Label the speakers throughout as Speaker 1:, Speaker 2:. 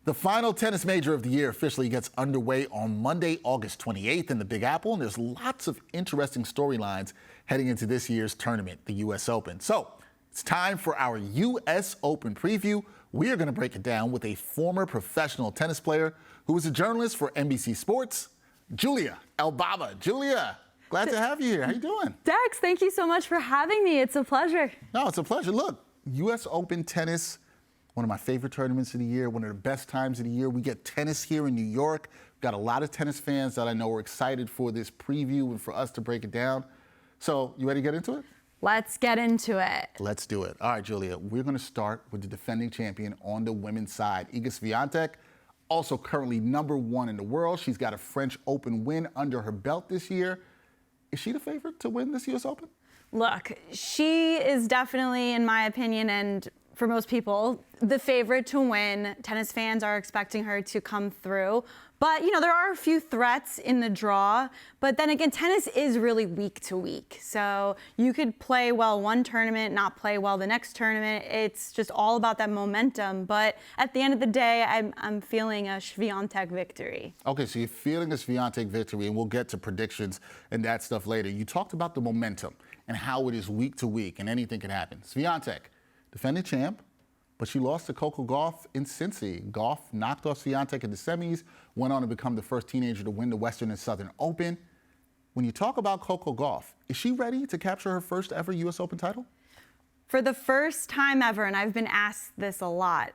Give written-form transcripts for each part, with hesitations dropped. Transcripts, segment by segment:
Speaker 1: The final tennis major of the year officially gets underway on Monday, August 28th in the Big Apple, and there's lots of interesting storylines heading into this year's tournament, the U.S. Open. So it's time for our U.S. Open preview. We are going to break it down with a former professional tennis player who was a journalist for NBC Sports, Julia Elbaba. Julia, glad to have you here. How you doing?
Speaker 2: Dex, thank you so much for having me. It's a pleasure.
Speaker 1: No, it's a pleasure. Look, U.S. Open tennis, one of my favorite tournaments of the year, one of the best times of the year. We get tennis here in New York. We've got a lot of tennis fans that I know are excited for this preview and for us to break it down. So, you ready to get into it?
Speaker 2: Let's get into it.
Speaker 1: Let's do it. All right, Julia, we're going to start with the defending champion on the women's side, Iga Swiatek, also currently #1 in the world. She's got a French Open win under her belt this year. Is she the favorite to win this U.S. Open?
Speaker 2: Look, she is definitely, in my opinion, and for most people, the favorite to win. Tennis fans are expecting her to come through. But, you know, there are a few threats in the draw. But then again, tennis is really week to week. So you could play well one tournament, not play well the next tournament. It's just all about that momentum. But at the end of the day, I'm feeling a Swiatek victory.
Speaker 1: Okay, so you're feeling a Swiatek victory, and we'll get to predictions and that stuff later. You talked about the momentum and how it is week to week, and anything can happen. Swiatek, defending champ, but she lost to Coco Gauff in Cincy. Gauff knocked off Swiatek in the semis, went on to become the first teenager to win the Western and Southern Open. When you talk about Coco Gauff, is she ready to capture her first ever U.S. Open title?
Speaker 2: For the first time ever, and I've been asked this a lot,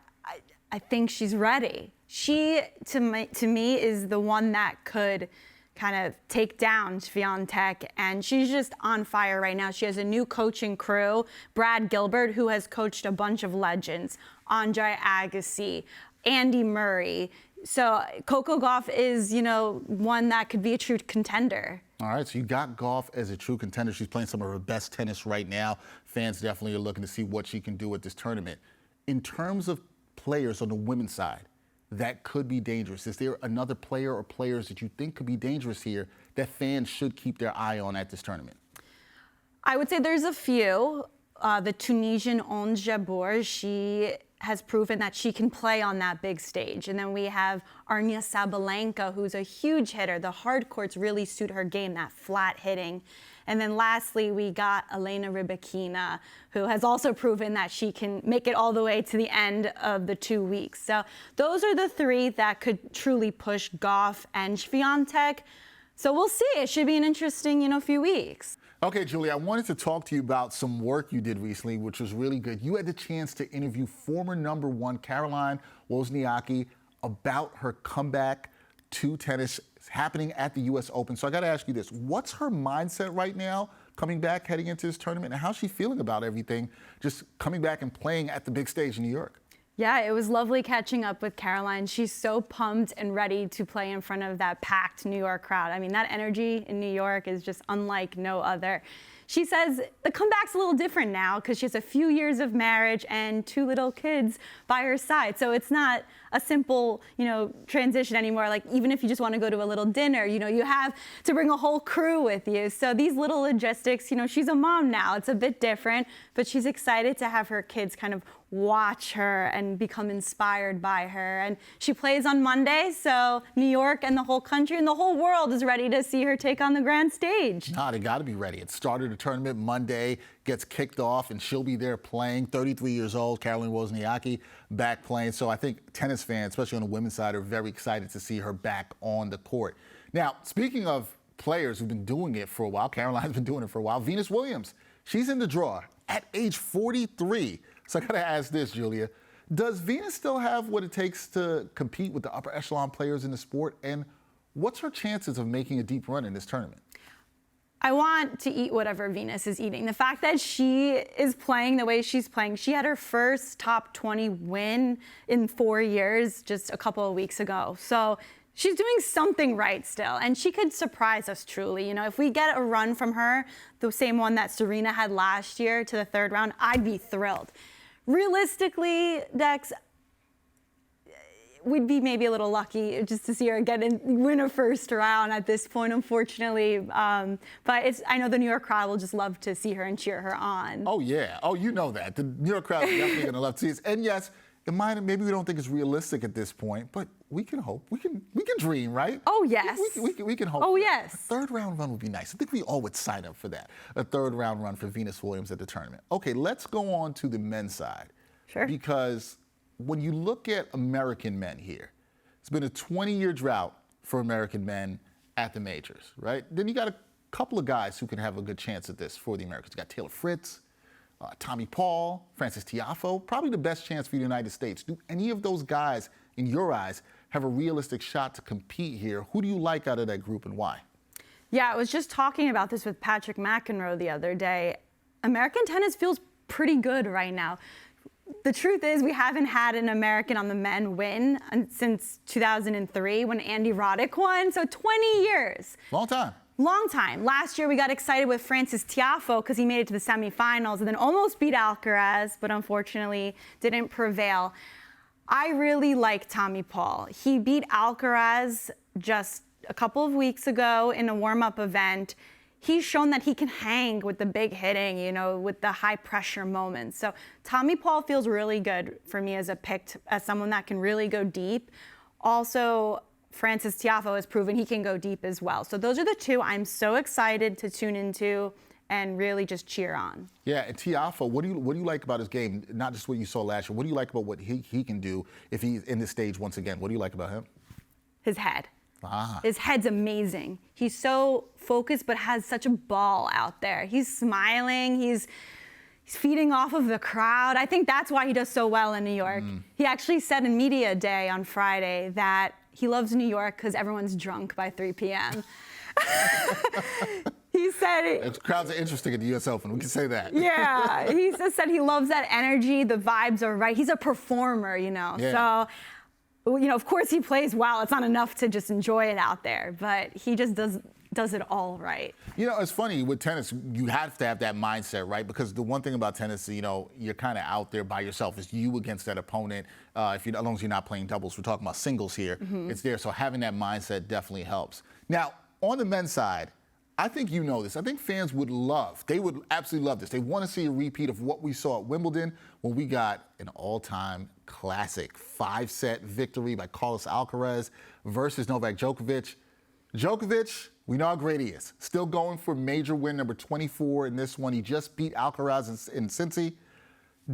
Speaker 2: I think she's ready. She, to me, is the one that could kind of take down Swiatek, and she's just on fire right now. She has a new coaching crew, Brad Gilbert, who has coached a bunch of legends, Andre Agassi, Andy Murray. So Coco Gauff is, you know, one that could be a true contender.
Speaker 1: All right, so you got Gauff as a true contender. She's playing some of her best tennis right now. Fans definitely are looking to see what she can do at this tournament. In terms of players on the women's side that could be dangerous, is there another player or players that you think could be dangerous here that fans should keep their eye on at this tournament?
Speaker 2: I would say there's a few. The Tunisian Ons Jabeur, she has proven that she can play on that big stage. And then we have Aryna Sabalenka, who's a huge hitter. The hard courts really suit her game, that flat hitting. And then lastly, we got Elena Rybakina, who has also proven that she can make it all the way to the end of the 2 weeks. So those are the three that could truly push Gauff and Swiatek. So we'll see. It should be an interesting, few weeks.
Speaker 1: Okay, Julie, I wanted to talk to you about some work you did recently, which was really good. You had the chance to interview former #1 Caroline Wozniacki about her comeback to tennis happening at the U.S. Open. So I got to ask you this. What's her mindset right now coming back, heading into this tournament, and how's she feeling about everything, just coming back and playing at the big stage in New York?
Speaker 2: Yeah, it was lovely catching up with Caroline. She's so pumped and ready to play in front of that packed New York crowd. I mean, that energy in New York is just unlike no other. She says the comeback's a little different now because she has a few years of marriage and 2 little kids by her side. So it's not a simple, transition anymore. Like, even if you just want to go to a little dinner, you have to bring a whole crew with you. So these little logistics, she's a mom now. It's a bit different, but she's excited to have her kids kind of watch her and become inspired by her. And she plays on Monday, so New York and the whole country and the whole world is ready to see her take on the grand stage.
Speaker 1: Nah, they got to be ready. It started the tournament Monday, gets kicked off, and she'll be there playing. 33 years old, Caroline Wozniacki, back playing. So I think tennis fans, especially on the women's side, are very excited to see her back on the court. Now, speaking of players who've been doing it for a while, Caroline's been doing it for a while, Venus Williams, she's in the draw at age 43. So I got to ask this, Julia. Does Venus still have what it takes to compete with the upper echelon players in the sport? And what's her chances of making a deep run in this tournament?
Speaker 2: I want to eat whatever Venus is eating. The fact that she is playing the way she's playing, she had her first top 20 win in 4 years just a couple of weeks ago. So she's doing something right still, and she could surprise us truly. If we get a run from her, the same one that Serena had last year to the 3rd round, I'd be thrilled. Realistically, Dex, we'd be maybe a little lucky just to see her win a first round at this point, unfortunately. But I know the New York crowd will just love to see her and cheer her on.
Speaker 1: Oh, yeah. Oh, you know that. The New York crowd is definitely going to love to see us. And yes, maybe we don't think it's realistic at this point, but we can hope. We can dream, right?
Speaker 2: Oh, yes.
Speaker 1: We can hope.
Speaker 2: Oh,
Speaker 1: for that.
Speaker 2: yes.
Speaker 1: A third round run would be nice. I think we all would sign up for that. A third round run for Venus Williams at the tournament. Okay, let's go on to the men's side.
Speaker 2: Sure.
Speaker 1: Because when you look at American men here, it's been a 20-year drought for American men at the majors, right? Then you got a couple of guys who can have a good chance at this for the Americans. You got Taylor Fritz, Tommy Paul, Francis Tiafoe, probably the best chance for the United States. Do any of those guys, in your eyes, have a realistic shot to compete here? Who do you like out of that group and why?
Speaker 2: Yeah, I was just talking about this with Patrick McEnroe the other day. American tennis feels pretty good right now. The truth is we haven't had an American on the men win since 2003 when Andy Roddick won, so 20 years.
Speaker 1: Long time.
Speaker 2: Long time. Last year we got excited with Francis Tiafoe because he made it to the semifinals and then almost beat Alcaraz, but unfortunately didn't prevail. I really like Tommy Paul. He beat Alcaraz just a couple of weeks ago in a warm-up event. He's shown that he can hang with the big hitting, with the high pressure moments. So Tommy Paul feels really good for me as a pick, as someone that can really go deep. Also, Francis Tiafoe has proven he can go deep as well. So those are the two I'm so excited to tune into and really just cheer on.
Speaker 1: Yeah, and Tiafoe, what do you like about his game? Not just what you saw last year. What do you like about what he can do if he's in this stage once again? What do you like about him?
Speaker 2: His head.
Speaker 1: Ah.
Speaker 2: His head's amazing. He's so focused, but has such a ball out there. He's smiling. He's feeding off of the crowd. I think that's why he does so well in New York. He actually said in Media Day on Friday that he loves New York because everyone's drunk by 3 p.m. He said
Speaker 1: crowds are interesting at the U.S. Open. We can say that.
Speaker 2: Yeah, he just said he loves that energy. The vibes are right. He's a performer,
Speaker 1: Yeah.
Speaker 2: So, of course he plays well. It's not enough to just enjoy it out there, but he just does it all right.
Speaker 1: It's funny with tennis, you have to have that mindset, right? Because the one thing about tennis, you're kind of out there by yourself. It's you against that opponent. As long as you're not playing doubles, we're talking about singles here. It's there. So having that mindset definitely helps. Now, on the men's side, I think you know this. I think fans would absolutely love this. They want to see a repeat of what we saw at Wimbledon when we got an all-time classic 5-set victory by Carlos Alcaraz versus Novak Djokovic. Djokovic, we know how great he is. Still going for major win number 24 in this one. He just beat Alcaraz in Cincy.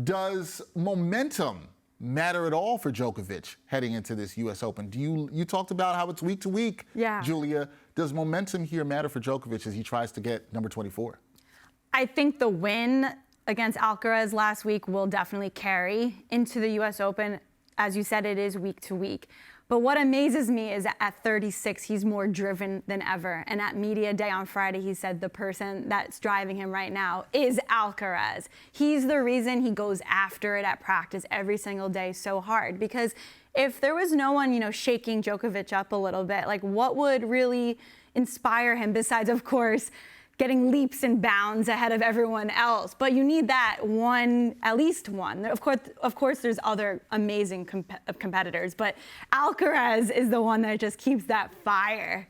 Speaker 1: Does momentum matter at all for Djokovic heading into this U.S. Open? You talked about how it's week to week,
Speaker 2: yeah.
Speaker 1: Julia. Does momentum here matter for Djokovic as he tries to get number 24?
Speaker 2: I think the win against Alcaraz last week will definitely carry into the U.S. Open. As you said, it is week to week. But what amazes me is that at 36, he's more driven than ever. And at Media Day on Friday, he said the person that's driving him right now is Alcaraz. He's the reason he goes after it at practice every single day so hard. Because if there was no one, shaking Djokovic up a little bit, like what would really inspire him besides, of course, getting leaps and bounds ahead of everyone else? But you need that one, at least one. Of course, there's other amazing competitors, but Alcaraz is the one that just keeps that fire.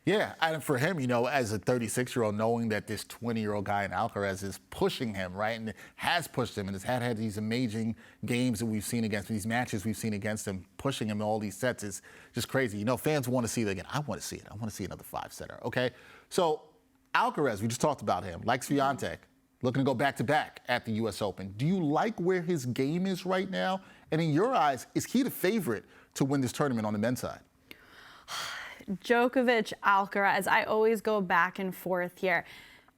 Speaker 1: Yeah, and for him, as a 36-year-old, knowing that this 20-year-old guy in Alcaraz is pushing him, right, and has pushed him, and has had these amazing games that we've seen against him, these matches we've seen against him, pushing him in all these sets is just crazy. Fans want to see it again. I want to see it. I want to see another 5-setter, okay? So Alcaraz, we just talked about him, like Swiatek, looking to go back-to-back at the U.S. Open. Do you like where his game is right now? And in your eyes, is he the favorite to win this tournament on the men's side?
Speaker 2: Djokovic, Alcaraz, I always go back and forth here.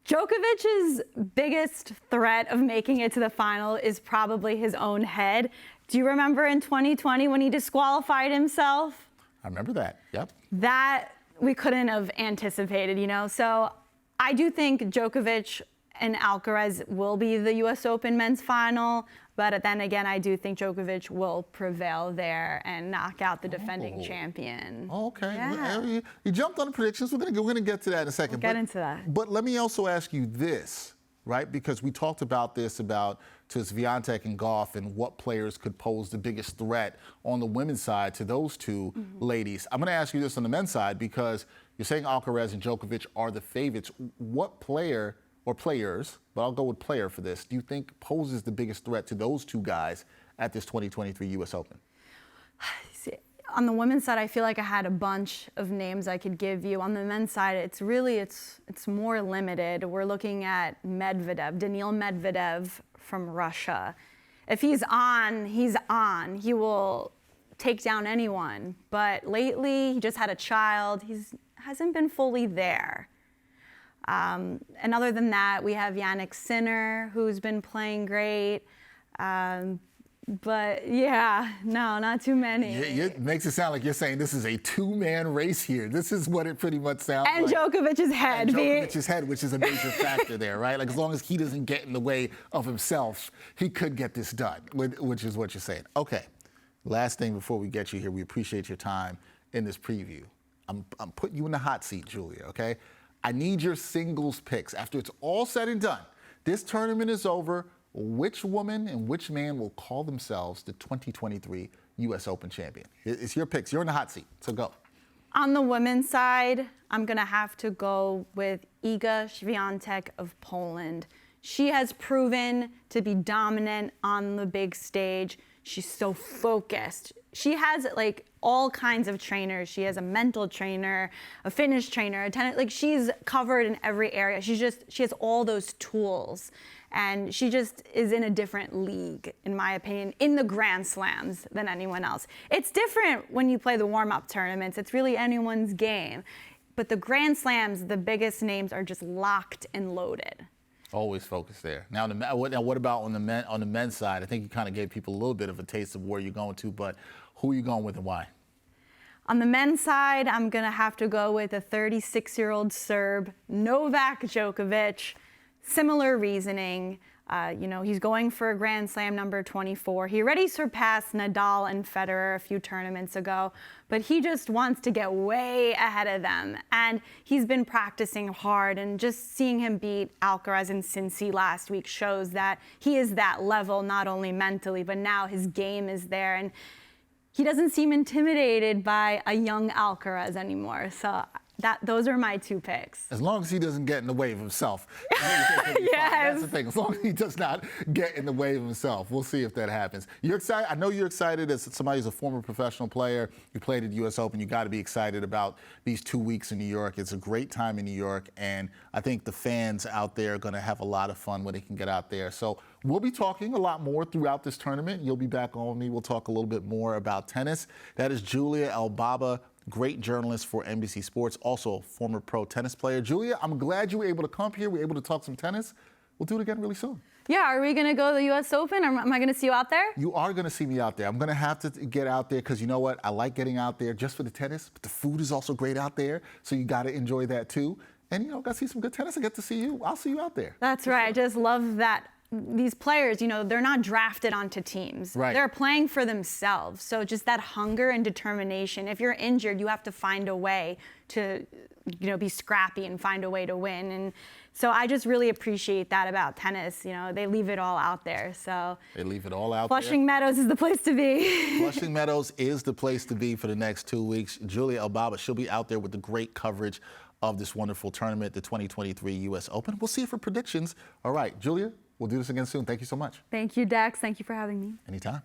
Speaker 2: Djokovic's biggest threat of making it to the final is probably his own head. Do you remember in 2020 when he disqualified himself?
Speaker 1: I remember that, yep.
Speaker 2: That we couldn't have anticipated, So I do think Djokovic and Alcaraz will be the U.S. Open men's final, but then again, I do think Djokovic will prevail there and knock out the defending champion.
Speaker 1: Oh, okay.
Speaker 2: Yeah.
Speaker 1: You jumped on the predictions. We're gonna get to that in a second.
Speaker 2: We'll get into that.
Speaker 1: But let me also ask you this, right? Because we talked about this to Swiatek and Goff and what players could pose the biggest threat on the women's side to those two ladies. I'm gonna ask you this on the men's side because you're saying Alcaraz and Djokovic are the favorites. What player or players, but I'll go with player for this, do you think poses the biggest threat to those two guys at this 2023 U.S. Open?
Speaker 2: On the women's side, I feel like I had a bunch of names I could give you. On the men's side, it's more limited. We're looking at Daniil Medvedev from Russia. If he's on, he's on. He will take down anyone. But lately, he just had a child. He hasn't been fully there. And other than that, we have Jannik Sinner, who's been playing great. But yeah, no, not too many.
Speaker 1: It makes it sound like you're saying this is a two-man race here. This is what it pretty much sounds like.
Speaker 2: And Djokovic's head.
Speaker 1: And Djokovic's head, which is a major factor there, right? Like, as long as he doesn't get in the way of himself, he could get this done, which is what you're saying. Okay, last thing before we get you here, we appreciate your time in this preview. I'm putting you in the hot seat, Julia, okay? I need your singles picks. After it's all said and done, this tournament is over. Which woman and which man will call themselves the 2023 U.S. Open champion? It's your picks. You're in the hot seat, so go.
Speaker 2: On the women's side, I'm going to have to go with Iga Świątek of Poland. She has proven to be dominant on the big stage. She's so focused. She has like all kinds of trainers. She has a mental trainer, a fitness trainer, a tennis. Like, she's covered in every area. She has all those tools. And she just is in a different league, in my opinion, in the Grand Slams than anyone else. It's different when you play the warm-up tournaments. It's really anyone's game. But the Grand Slams, the biggest names are just locked and loaded.
Speaker 1: Always focus there. Now what about on the men's side? I think you kind of gave people a little bit of a taste of where you're going to, but who are you going with and why?
Speaker 2: On the men's side, I'm going to have to go with a 36-year-old Serb, Novak Djokovic. Similar reasoning. He's going for a Grand Slam number 24. He already surpassed Nadal and Federer a few tournaments ago, but he just wants to get way ahead of them. And he's been practicing hard, and just seeing him beat Alcaraz and Cincy last week shows that he is that level, not only mentally, but now his game is there. And he doesn't seem intimidated by a young Alcaraz anymore. So those are my two picks.
Speaker 1: As long as he doesn't get in the way of himself. Yes. That's the thing. As long as he does not get in the way of himself. We'll see if that happens. You're excited. I know you're excited as somebody who's a former professional player. You played at the U.S. Open. You got to be excited about these 2 weeks in New York. It's a great time in New York, and I think the fans out there are going to have a lot of fun when they can get out there. So we'll be talking a lot more throughout this tournament. You'll be back on me. We'll talk a little bit more about tennis. That is Julia Elbaba, great journalist for NBC Sports, also former pro tennis player. Julia, I'm glad you were able to come here. We were able to talk some tennis. We'll do it again really soon.
Speaker 2: Yeah, are we going to go to the U.S. Open, or am I going to see you out there?
Speaker 1: You are going to see me out there. I'm going to have to get out there because you know what? I like getting out there just for the tennis, but the food is also great out there, so you got to enjoy that too. And, got to see some good tennis. I get to see you. I'll see you out there.
Speaker 2: That's right. I just love that. These players, they're not drafted onto teams.
Speaker 1: Right.
Speaker 2: They're playing for themselves. So just that hunger and determination. If you're injured, you have to find a way to, be scrappy and find a way to win. And so I just really appreciate that about tennis. They leave it all out there. So
Speaker 1: they leave it all out
Speaker 2: Flushing Meadows is the place to be.
Speaker 1: Flushing Meadows is the place to be for the next 2 weeks. Julia Elbaba, she'll be out there with the great coverage of this wonderful tournament, the 2023 U.S. Open. We'll see if her predictions. All right, Julia, we'll do this again soon. Thank you so much.
Speaker 2: Thank you, Dex. Thank you for having me.
Speaker 1: Anytime.